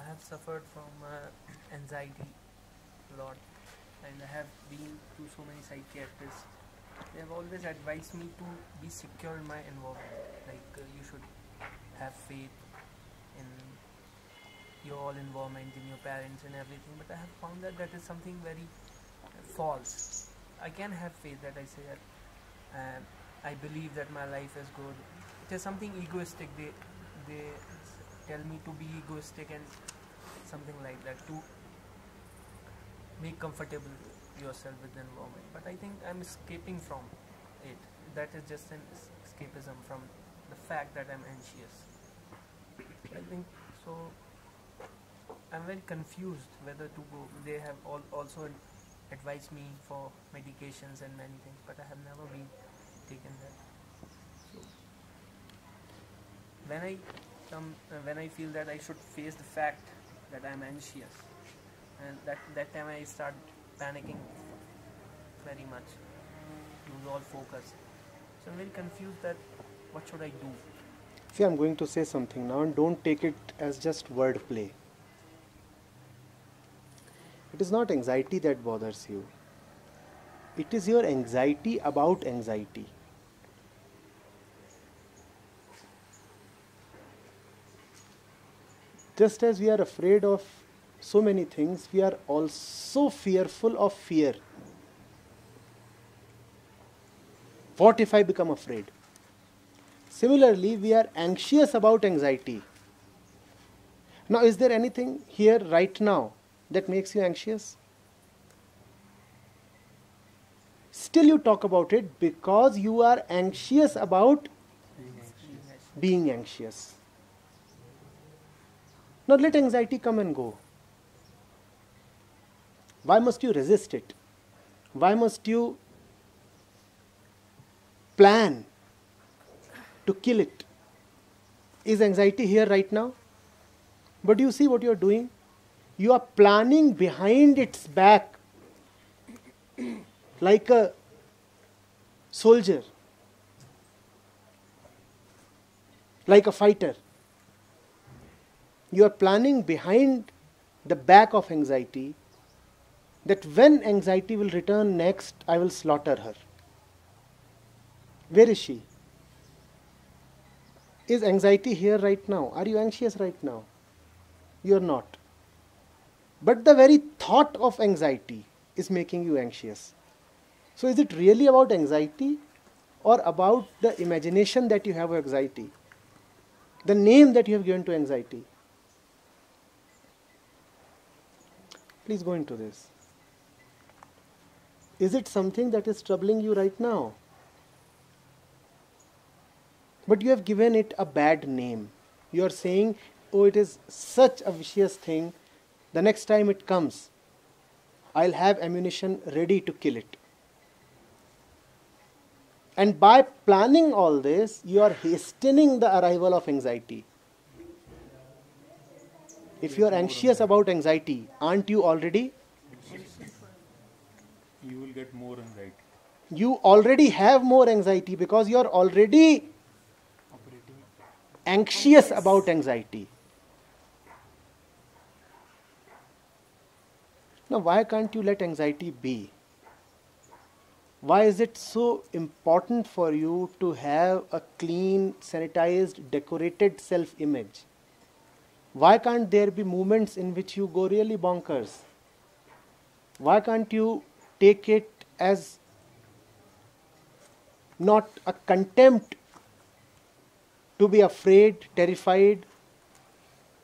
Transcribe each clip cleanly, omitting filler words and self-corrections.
have suffered from anxiety a lot, and I have been to so many psychiatrists. They have always advised me to be secure in my environment. Like you should have faith in your all environment, in your parents and everything. But I have found that that is something very false. I can have faith that I say that I believe that my life is good. It is something egoistic. They tell me to be egoistic and something like that, to make comfortable yourself with the environment. But I think I'm escaping from it. That is just an escapism from the fact that I'm anxious. I think so. I'm very confused whether to go. They have also advised me for medications and many things, but I have never been taken that. So when I feel that I should face the fact that I'm anxious, and that time I start panicking very much, lose all focus. So I'm very confused that what should I do. See, I'm going to say something now, and don't take it as just wordplay. It is not anxiety that bothers you. It is your anxiety about anxiety. Just as we are afraid of so many things, we are also fearful of fear. What if I become afraid? Similarly, we are anxious about anxiety. Now, is there anything here right now that makes you anxious? Still you talk about it because you are anxious about being anxious. Now let anxiety come and go. Why must you resist it? Why must you plan to kill it? Is anxiety here right now? But do you see what you are doing? You are planning behind its back like a soldier, like a fighter. You are planning behind the back of anxiety that when anxiety will return next, I will slaughter her. Where is she? Is anxiety here right now? Are you anxious right now? You are not. But the very thought of anxiety is making you anxious. So is it really about anxiety or about the imagination that you have of anxiety? The name that you have given to anxiety? Please go into this. Is it something that is troubling you right now? But you have given it a bad name. You are saying, oh, it is such a vicious thing. The next time it comes, I'll have ammunition ready to kill it. And by planning all this, you are hastening the arrival of anxiety. If you are anxious about anxiety, aren't you already? You will get more anxiety. You already have more anxiety because you are already anxious about anxiety. Now, why can't you let anxiety be? Why is it so important for you to have a clean, sanitized, decorated self-image? Why can't there be moments in which you go really bonkers? Why can't you take it as not a contempt to be afraid, terrified,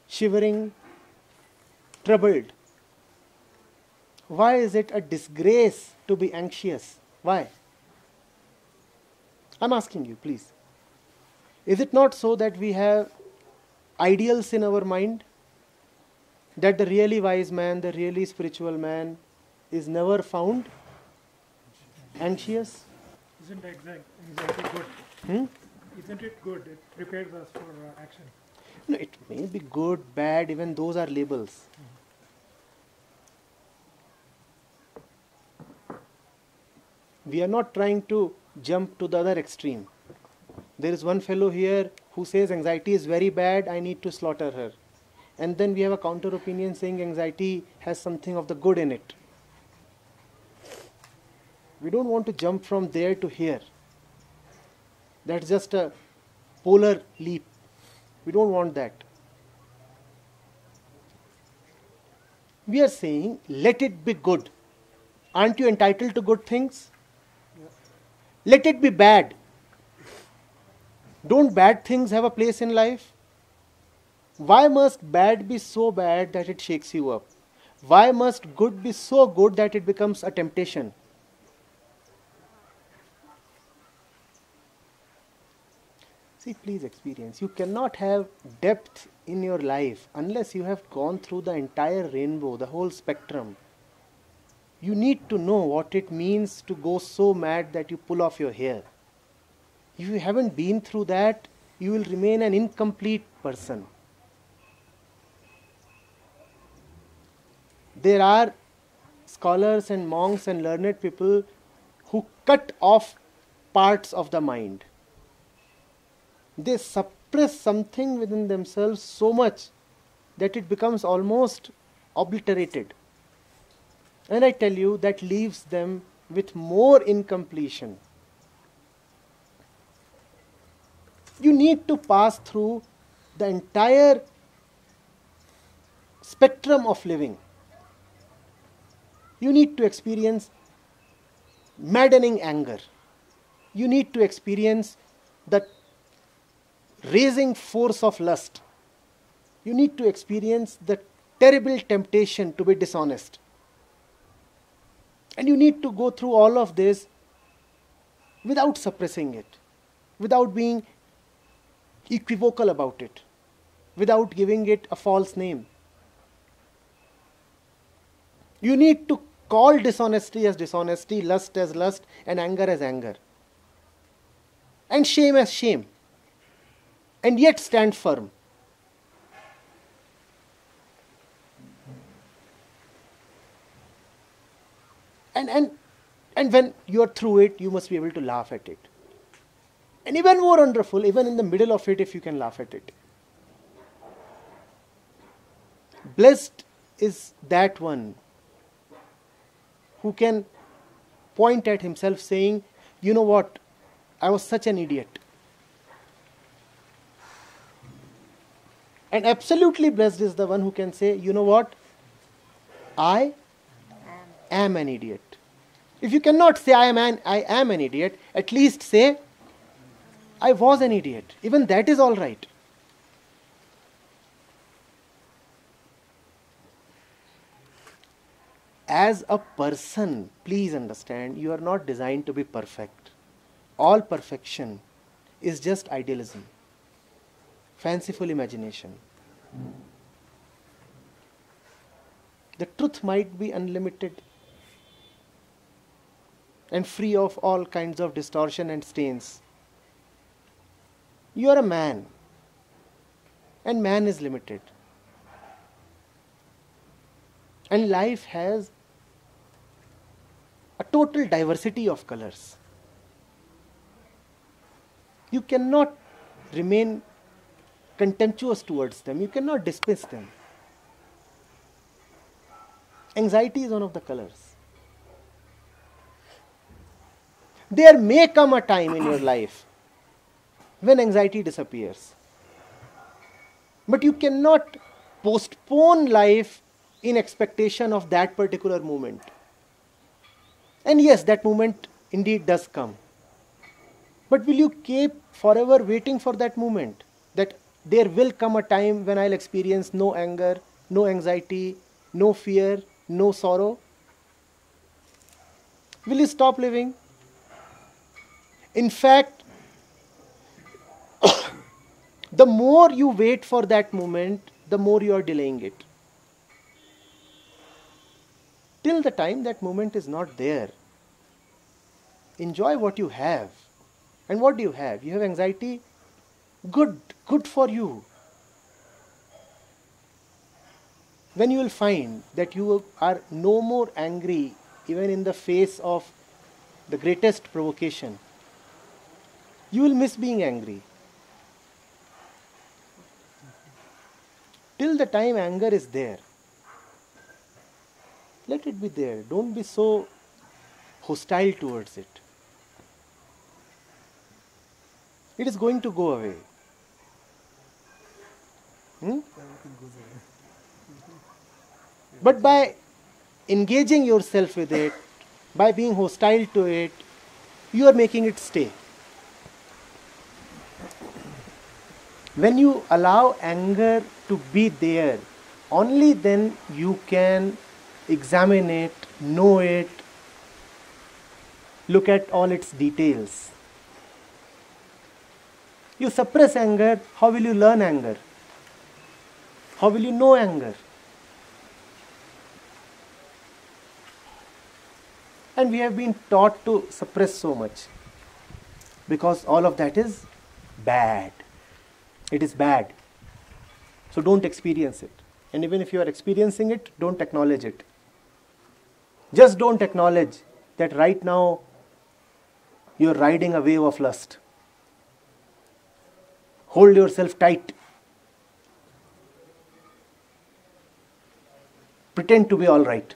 shivering, troubled? Why is it a disgrace to be anxious? Why? I'm asking you, please. Is it not so that we have ideals in our mind? That the really wise man, the really spiritual man is never found anxious? Isn't anxiety good? Isn't it good? It prepares us for action. No, it may be good, bad, even those are labels. We are not trying to jump to the other extreme. There is one fellow here who says anxiety is very bad, I need to slaughter her. and then we have a counter opinion saying anxiety has something of the good in it. We don't want to jump from there to here. That's just a polar leap. We don't want that. We are saying, let it be good. Aren't you entitled to good things? Yeah. Let it be bad. Don't bad things have a place in life? Why must bad be so bad that it shakes you up? Why must good be so good that it becomes a temptation? See, please experience. You cannot have depth in your life unless you have gone through the entire rainbow, the whole spectrum. You need to know what it means to go so mad that you pull off your hair. If you haven't been through that, you will remain an incomplete person. There are scholars and monks and learned people who cut off parts of the mind. They suppress something within themselves so much that it becomes almost obliterated. And I tell you, that leaves them with more incompletion. You need to pass through the entire spectrum of living. You need to experience maddening anger. You need to experience the raising force of lust. You need to experience the terrible temptation to be dishonest. And you need to go through all of this without suppressing it, without being equivocal about it, without giving it a false name. You need to call dishonesty as dishonesty, lust as lust, and anger as anger, and shame as shame, and yet stand firm. And when you are through it, you must be able to laugh at it. And even more wonderful, even in the middle of it, if you can laugh at it. Blessed is that one who can point at himself saying, you know what, I was such an idiot. And absolutely blessed is the one who can say, you know what, I am an idiot. If you cannot say I am an idiot, at least say I was an idiot. Even that is all right. As a person, please understand, you are not designed to be perfect. All perfection is just idealism, fanciful imagination. The truth might be unlimited and free of all kinds of distortion and stains. You are a man, and man is limited. And life has a total diversity of colors. You cannot remain contemptuous towards them. You cannot dismiss them. Anxiety is one of the colors. There may come a time in your life when anxiety disappears. But you cannot postpone life in expectation of that particular moment. And yes, that moment indeed does come. But will you keep forever waiting for that moment? That there will come a time when I'll experience no anger, no anxiety, no fear, no sorrow? Will you stop living? In fact, the more you wait for that moment, the more you are delaying it. Till the time that moment is not there, enjoy what you have. And what do you have? You have anxiety? Good for you. When you will find that you are no more angry even in the face of the greatest provocation, you will miss being angry. Till till the time anger is there, let it be there. Don't be so hostile towards it. It is going to go away. Everything goes away. But by engaging yourself with it, by being hostile to it, you are making it stay. When you allow anger to be there, only then you can examine it, know it, look at all its details. You suppress anger, how will you learn anger? How will you know anger? And we have been taught to suppress so much because all of that is bad. It is bad. So don't experience it. And even if you are experiencing it, don't acknowledge it. Just don't acknowledge that right now you are riding a wave of lust. Hold yourself tight. Pretend to be all right.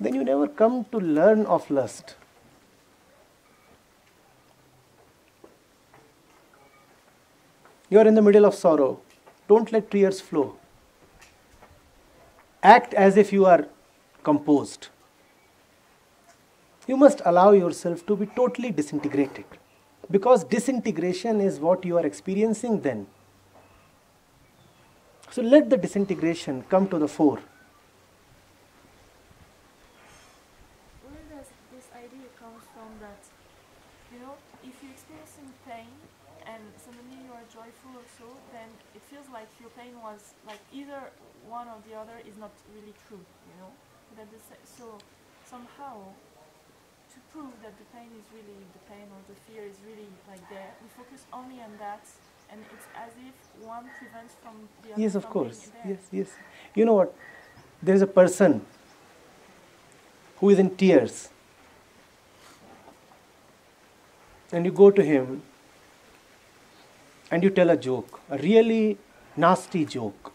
Then you never come to learn of lust. You are in the middle of sorrow. Don't let tears flow. Act as if you are composed. You must allow yourself to be totally disintegrated. Because disintegration is what you are experiencing then. So let the disintegration come to the fore. Where does this idea comes from that, if you're experiencing pain and suddenly you are joyful also, then it feels like your pain was like either one or the other is not really true, so somehow to prove that the pain is really the pain or the fear is really like there, we focus only on that, and it's as if one prevents from the other. Yes, of from course. being there. Yes. You know what? There is a person who is in tears. And you go to him and you tell a joke, a really nasty joke.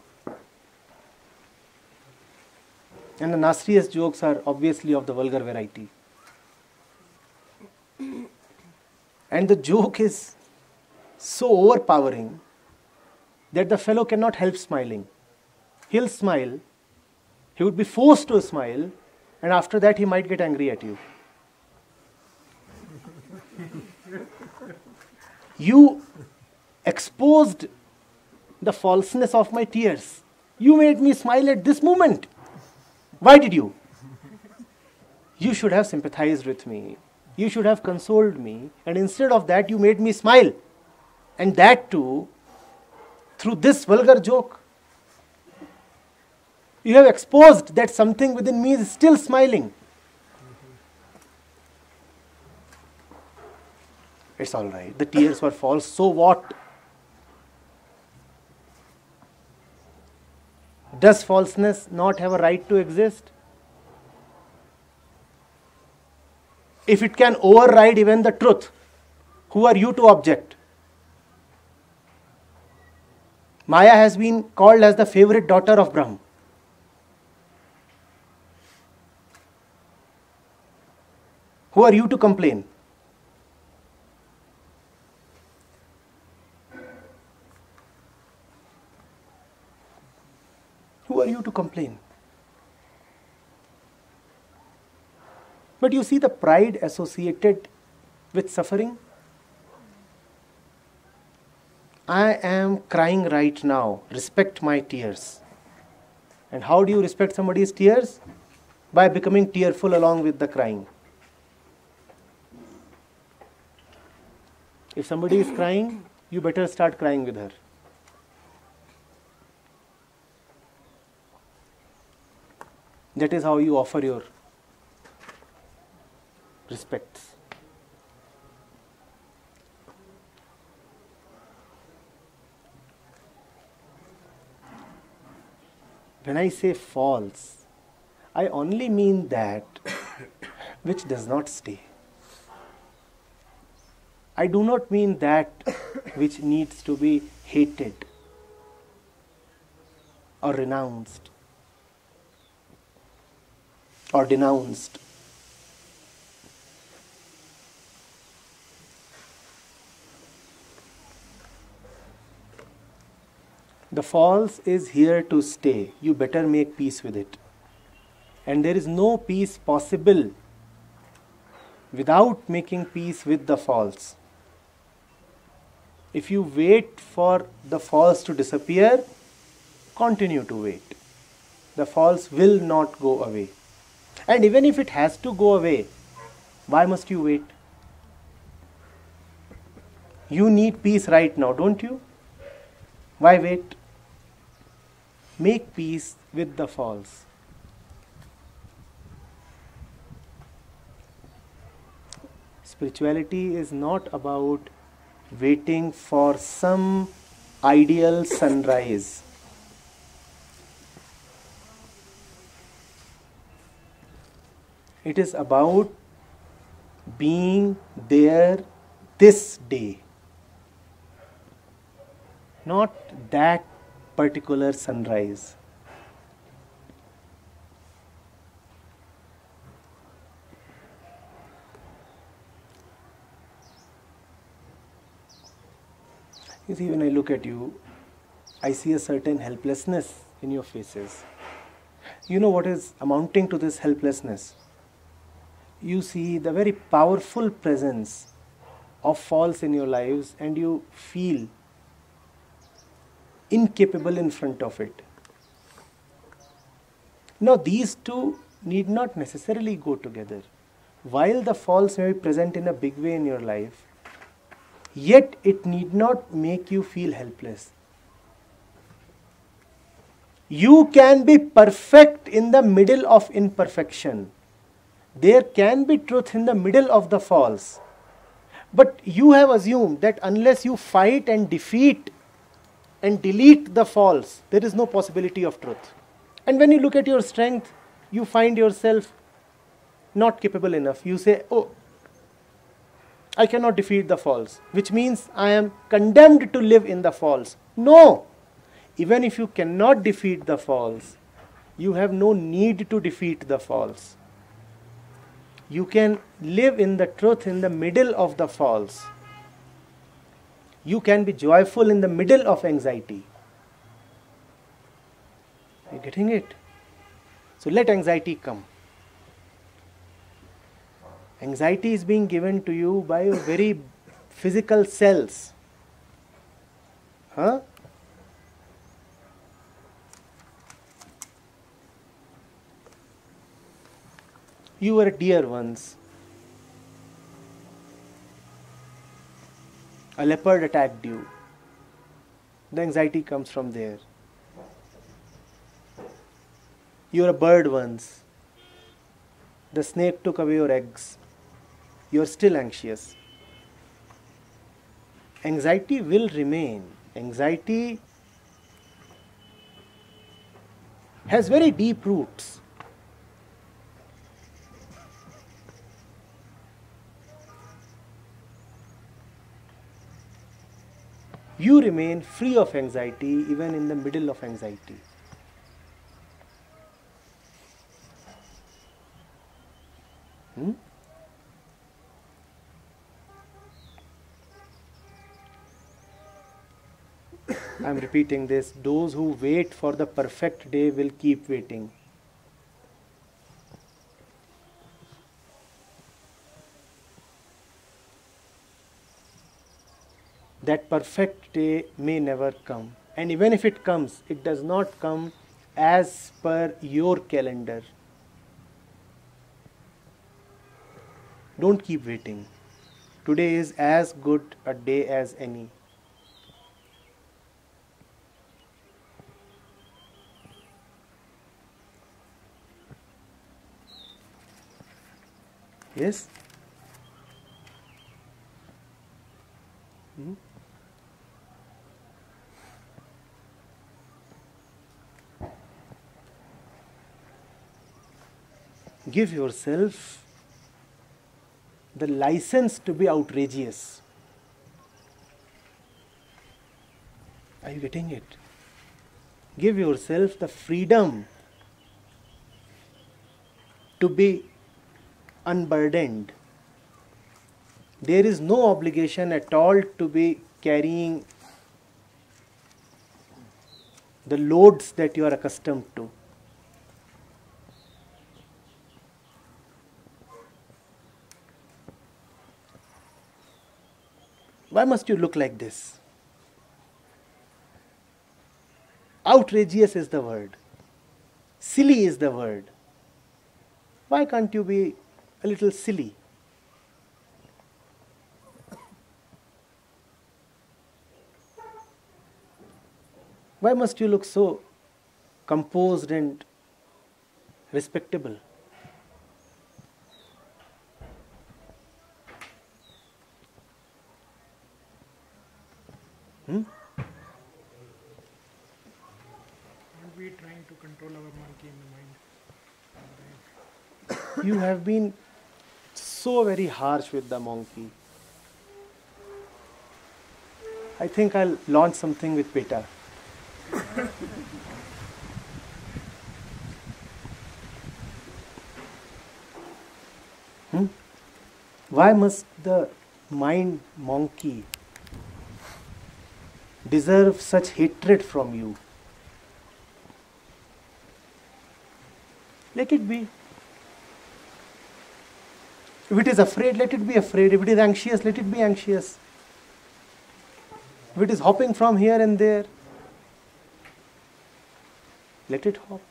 And the nastiest jokes are obviously of the vulgar variety. And the joke is so overpowering that the fellow cannot help smiling. He'll smile, he would be forced to smile, and after that he might get angry at you. You exposed the falseness of my tears. You made me smile at this moment. Why did you? You should have sympathized with me. You should have consoled me. And instead of that, you made me smile. And that too, through this vulgar joke. You have exposed that something within me is still smiling. It's all right. The tears were false. So what? Does falseness not have a right to exist? If it can override even the truth, who are you to object? Maya has been called as the favorite daughter of Brahma. Who are you to complain? Who are you to complain? But you see the pride associated with suffering. I am crying right now. Respect my tears. And how do you respect somebody's tears? By becoming tearful along with the crying. If somebody is crying, you better start crying with her. That is how you offer your respects. When I say false, I only mean that which does not stay. I do not mean that which needs to be hated or renounced or denounced. The false is here to stay. You better make peace with it. And there is no peace possible without making peace with the false. If you wait for the false to disappear, continue to wait. The false will not go away. And even if it has to go away, why must you wait? You need peace right now, don't you? Why wait? Make peace with the false. Spirituality is not about waiting for some ideal sunrise. It is about being there this day, not that particular sunrise. You see, when I look at you, I see a certain helplessness in your faces. You know what is amounting to this helplessness? You see the very powerful presence of false in your lives and you feel incapable in front of it. Now, these two need not necessarily go together. While the false may be present in a big way in your life, yet it need not make you feel helpless. You can be perfect in the middle of imperfection. There can be truth in the middle of the false. But you have assumed that unless you fight and defeat and delete the false, there is no possibility of truth. And when you look at your strength, you find yourself not capable enough. You say, oh, I cannot defeat the false, which means I am condemned to live in the false. No! Even if you cannot defeat the false, you have no need to defeat the false. You can live in the truth in the middle of the false. You can be joyful in the middle of anxiety. Are you getting it? So let anxiety come. Anxiety is being given to you by your very physical cells. Huh? You were dear once. A leopard attacked you. The anxiety comes from there. You were a bird once. The snake took away your eggs. You are still anxious. Anxiety will remain. Anxiety has very deep roots. You remain free of anxiety even in the middle of anxiety. I am repeating this. Those who wait for the perfect day will keep waiting. That perfect day may never come. And even if it comes, it does not come as per your calendar. Don't keep waiting. Today is as good a day as any. Yes? Give yourself the license to be outrageous. Are you getting it? Give yourself the freedom to be unburdened. There is no obligation at all to be carrying the loads that you are accustomed to. Why must you look like this? Outrageous is the word. Silly is the word. Why can't you be a little silly? Why must you look so composed and respectable? Aren't we trying to control our monkey in the mind? You have been so very harsh with the monkey. I think I'll launch something with Beta. Why must the mind monkey deserve such hatred from you? Let it be. If it is afraid, let it be afraid. If it is anxious, let it be anxious. If it is hopping from here and there, let it hop.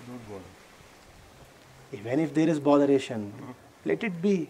Don't bother. Even if there is botheration, let it be.